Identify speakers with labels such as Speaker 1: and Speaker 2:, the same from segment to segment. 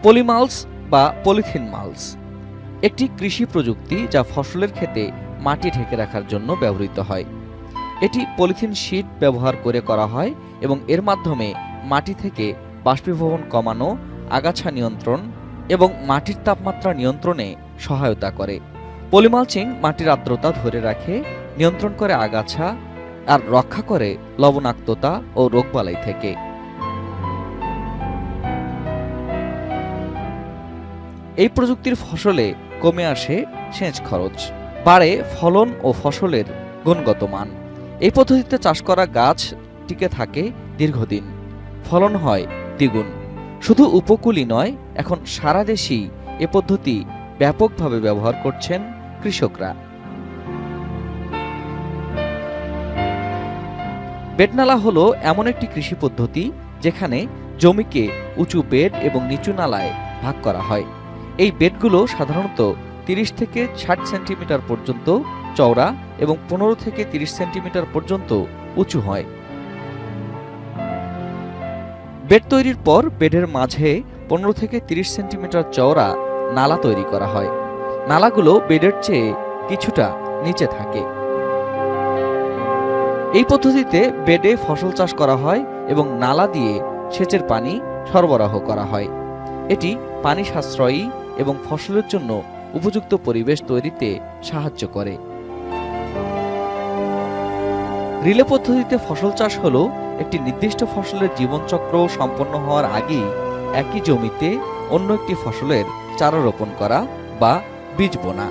Speaker 1: পলিমালস বা polythene mulch একটি কৃষি প্রযুক্তি যা ফসলের ক্ষেতে মাটি ঢেকে রাখার জন্য ব্যবহৃত হয়। এটি পলিথিন শীট ব্যবহার করে করা হয় এবং এর মাধ্যমে মাটি থেকে বাষ্পীভবন কমানো, আগাছা নিয়ন্ত্রণ এবং মাটির তাপমাত্রা নিয়ন্ত্রণে সহায়তা করে। পলিমালচিং মাটির আর্দ্রতা ধরে রাখে, নিয়ন্ত্রণ করে আগাছা আর রক্ষা করে লবণাক্ততা ও রোগবালাই থেকে। এই প্রযুক্তির ফসলে কমে আসে সেচ খরচ, বাড়ে ফলন ও ফসলের গুণগত মান। এই পদ্ধতিতে চাষ করা গাছ টিকে থাকে দীর্ঘদিন, ফলন হয় দ্বিগুণ। শুধু উপকূলই নয়, এখন সারা দেশেই এ পদ্ধতি ব্যাপকভাবে ব্যবহার করছেন কৃষকরা। বেডনালা হলো এমন একটি কৃষি পদ্ধতি যেখানে জমিকে উঁচু বেড এবং নিচু নালায় ভাগ করা হয়। এই বেডগুলো সাধারণত 30 থেকে 60 সেন্টিমিটার পর্যন্ত চওড়া এবং 15 থেকে 30 সেন্টিমিটার পর্যন্ত উঁচু হয়। বেড তৈরির পর বেডের মাঝে 15 থেকে 30 সেন্টিমিটার চওড়া নালা তৈরি করা হয়। নালাগুলো বেডের চেয়ে কিছুটা নিচে থাকে। এই পদ্ধতিতে বেডে ফসল চাষ করা হয় এবং নালা দিয়ে সেচের পানি সরবরাহ করা হয়। এটি পানি সাশ্রয়ী এবং ফসলের জন্য উপযুক্ত পরিবেশ তৈরিতে সাহায্য করে। রিলে পদ্ধতিতে ফসল চাষ হলো একটি নির্দিষ্ট ফসলের জীবনচক্র সম্পন্ন হওয়ার আগেই একই জমিতে অন্য একটি ফসলের চারা রোপণ করা বা বীজ বোনা।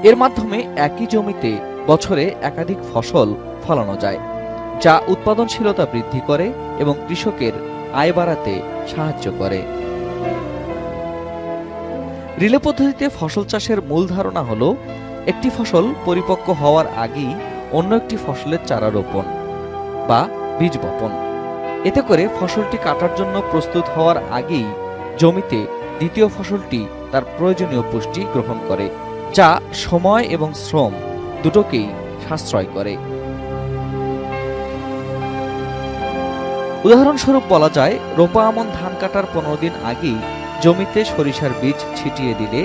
Speaker 1: এর মাধ্যমে একই জমিতে বছরে একাধিক ফসল ফলানো যায়, যা উৎপাদনশীলতা বৃদ্ধি করে এবং কৃষকের আয় বাড়াতে সাহায্য করে। রিলে পদ্ধতিতে ফসল চাষের মূল ধারণা হলো একটি ফসল পরিপক্ক হওয়ার আগেই অন্য একটি ফসলের চারা রোপণ বা বীজ বপন। এতে করে ফসলটি কাটার জন্য প্রস্তুত হওয়ার আগেই জমিতে দ্বিতীয় ফসলটি তার প্রয়োজনীয় পুষ্টি গ্রহণ করে, যা সময় এবং শ্রম দুটোকেই সাশ্রয় করে। উদাহরণস্বরূপ বলা যায়, রোপা আমন ধান কাটার 15 দিন আগেই জমিতে সরিষার বীজ ছিটিয়ে দিলে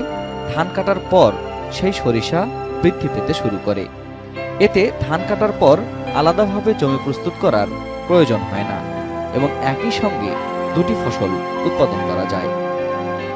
Speaker 1: ধান কাটার পর সেই সরিষা বৃদ্ধি পেতে শুরু করে। এতে ধান কাটার পর আলাদাভাবে জমি প্রস্তুত করার প্রয়োজন হয় না এবং একই সঙ্গে দুটি ফসল উৎপাদন করা যায়।